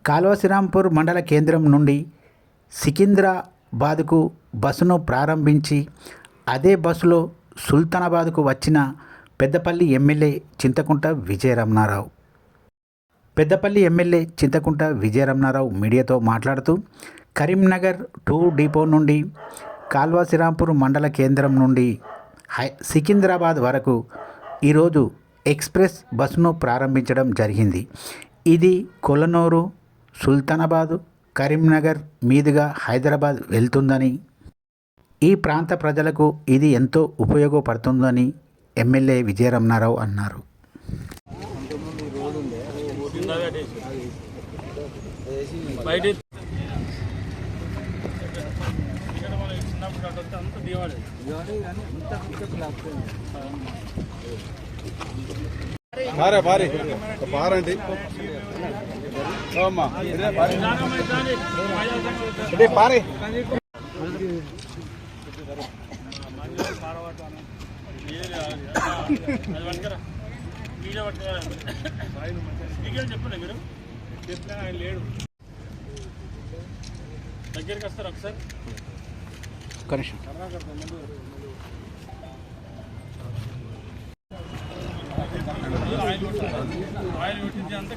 కాల్వశ్రీరాంపూర్ మండల కేంద్రం నుండి సికింద్రాబాద్కు బస్సును ప్రారంభించి అదే బస్సులో సుల్తానాబాద్కు వచ్చిన పెద్దపల్లి ఎమ్మెల్యే చింతకుంట విజయరమణారావు. పెద్దపల్లి ఎమ్మెల్యే చింతకుంట విజయరమణారావు మీడియాతో మాట్లాడుతూ కరీంనగర్ 2 డిపో నుండి కాల్వశ్రీరాంపూర్ మండల కేంద్రం నుండి సికింద్రాబాద్ వరకు ఈరోజు ఎక్స్ప్రెస్ బస్సును ప్రారంభించడం జరిగింది. ఇది కొలనూరు, సుల్తానాబాద్, కరీంనగర్ మీదుగా హైదరాబాద్ వెళ్తుందని, ఈ ప్రాంత ప్రజలకు ఇది ఎంతో ఉపయోగపడుతుందని ఎమ్మెల్యే విజయరమణారావు అన్నారు. పారండి పారే చెప్పండి మీరు చెప్పినా ఆయన లేడు. దగ్గరికి వస్తారు ఒకసారి ఆయిల్ పెట్టించి అంతా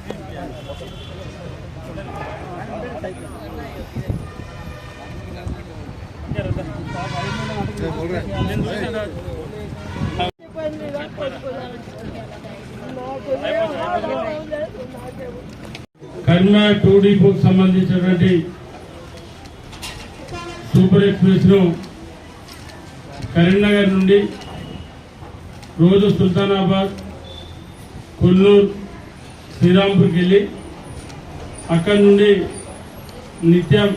కరీంనగర్ 2 డిపోకి సంబంధించినటువంటి సూపర్ ఎక్స్ప్రెస్ ను కరీంనగర్ నుండి రోజు సుల్తానాబాద్, కొల్లూరు, శ్రీరాంపూర్కి వెళ్ళి అక్కడి నుండి నిత్యం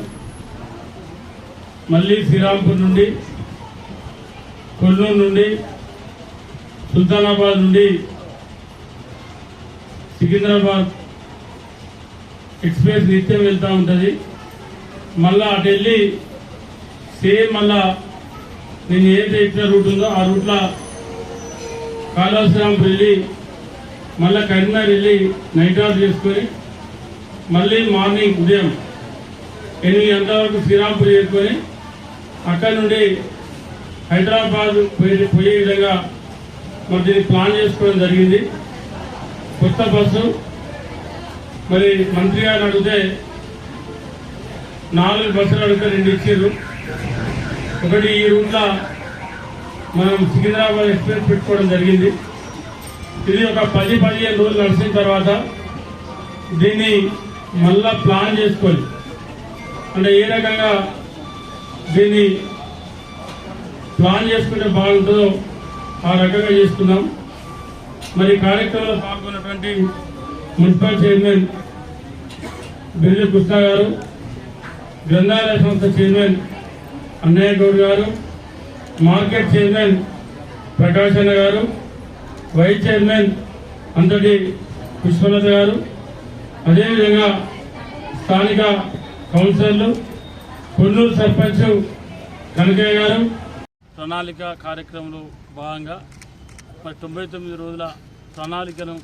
మళ్ళీ శ్రీరాంపూర్ నుండి, కొల్లూరు నుండి, సుల్తానాబాద్ నుండి సికింద్రాబాద్ ఎక్స్ప్రెస్ నిత్యం వెళ్తూ ఉంటుంది. మళ్ళా అటు వెళ్ళి సేమ్ మళ్ళా నేను ఏదైతే ఇచ్చిన రూట్ ఉందో ఆ రూట్లో కాళహస్తి వెళ్ళి మళ్ళీ కరీంనగర్ వెళ్ళి నైట్ అవుట్ చేసుకొని మళ్ళీ మార్నింగ్ ఉదయం 8 గంటల వరకు శ్రీరాంపూర్ చేరుకొని అక్కడి నుండి హైదరాబాద్ పోయే విధంగా మరి దీన్ని ప్లాన్ చేసుకోవడం జరిగింది. కొత్త బస్సు మరి మంత్రి గారిని అడిగితే 4 బస్సులు అడిగితే 2 ఇచ్చారు. ఒకటి ఈ రూట్లో మనం సికింద్రాబాద్ ఎక్స్ప్రెస్ పెట్టుకోవడం జరిగింది. ఇది ఒక 10-15 రోజులు నడిచిన తర్వాత దీన్ని మళ్ళా ప్లాన్ చేసుకొని అంటే ఏ రకంగా దీన్ని ప్లాన్ చేసుకుంటే బాగుంటుందో ఆ రకంగా చేసుకున్నాం. మరి కార్యక్రమంలో పాల్గొన్నటువంటి మున్సిపల్ చైర్మన్ బిర్జు కృష్ణ గారు, గ్రంథాలయ సంస్థ చైర్మన్ అన్నయ్య గౌడ్ గారు, మార్కెట్ చైర్మన్ ప్రకాశన్న గారు, వైస్ చైర్మన్ అంతటి పుష్పలత గారు, అదేవిధంగా స్థానిక కౌన్సిలర్లు, కొల్లూరు సర్పంచ్ కనకయ్య గారు. ప్రణాళిక కార్యక్రమంలో భాగంగా మరి 99 రోజుల ప్రణాళికను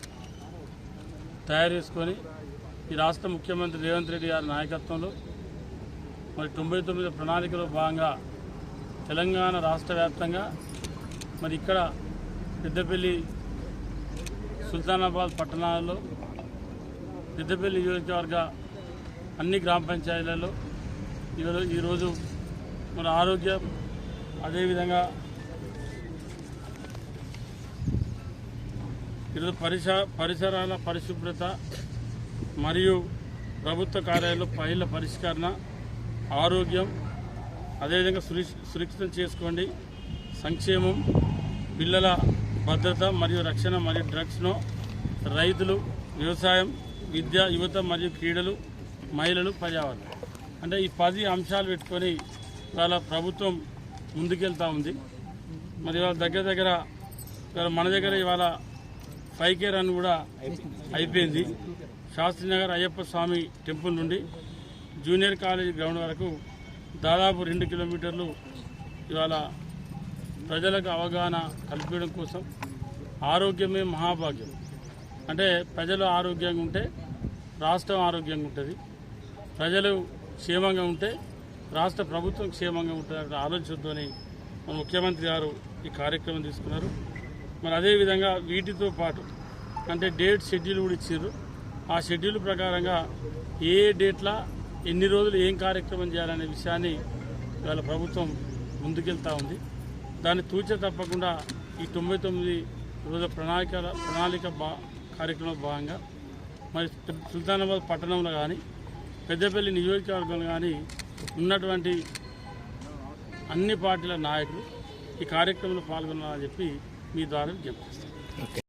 తయారు చేసుకొని ఈ రాష్ట్ర ముఖ్యమంత్రి రేవంత్ రెడ్డి గారి నాయకత్వంలో మరి 99 ప్రణాళికలో భాగంగా తెలంగాణ రాష్ట్ర వ్యాప్తంగా మరి ఇక్కడ పెద్దపల్లి, సుల్తానాబాద్ పట్టణాలలో, పెద్దపల్లి నియోజకవర్గ అన్ని గ్రామ పంచాయతీలలో ఈరోజు మన ఆరోగ్యం, అదేవిధంగా ఈరోజు పరిసరాల పరిశుభ్రత మరియు ప్రభుత్వ కార్యాలయంలో ఫైళ్ల పరిష్కరణ, ఆరోగ్యం, అదేవిధంగా సురక్షితం చేసుకోండి, సంక్షేమం, పిల్లల భద్రత మరియు రక్షణ మరియు డ్రగ్స్ను, రైతులు, వ్యవసాయం, విద్య, యువత మరియు క్రీడలు, మహిళలు, పర్యావరణం అంటే ఈ 10 అంశాలు పెట్టుకొని ఇవాళ ప్రభుత్వం ముందుకెళ్తూ ఉంది. మరి ఇవాళ దగ్గర మన దగ్గర ఇవాళ 5K రన్ కూడా అయిపోయింది. శాస్త్రీనగర్ అయ్యప్ప స్వామి టెంపుల్ నుండి జూనియర్ కాలేజీ గ్రౌండ్ వరకు దాదాపు 2 కిలోమీటర్లు ఇవాళ ప్రజలకు అవగాహన కల్పించడం కోసం ఆరోగ్యమే మహాభాగ్యం అంటే ప్రజలు ఆరోగ్యంగా ఉంటే రాష్ట్రం ఆరోగ్యంగా ఉంటుంది, ప్రజలు క్షేమంగా ఉంటే రాష్ట్ర ప్రభుత్వం క్షేమంగా ఉంటుందనే ఆలోచనతోని మన ముఖ్యమంత్రి గారు ఈ కార్యక్రమం తీసుకున్నారు. మరి అదేవిధంగా వీటితో పాటు అంటే డేట్ షెడ్యూల్ కూడా ఇచ్చారు. ఆ షెడ్యూల్ ప్రకారంగా ఏ డేట్లా ఎన్ని రోజులు ఏం కార్యక్రమం చేయాలనే విషయాన్ని ఇవాళ ప్రభుత్వం ముందుకెళ్తూ ఉంది. దాన్ని తూచే తప్పకుండా ఈ 99 రోజుల ప్రణాళిక కార్యక్రమంలో భాగంగా మరి సుల్తానాబాద్ పట్టణంలో కానీ పెద్దపల్లి నియోజకవర్గంలో కానీ ఉన్నటువంటి అన్ని పార్టీల నాయకులు ఈ కార్యక్రమంలో పాల్గొనాలని చెప్పి మీ ద్వారా విజ్ఞప్తి చేస్తాను.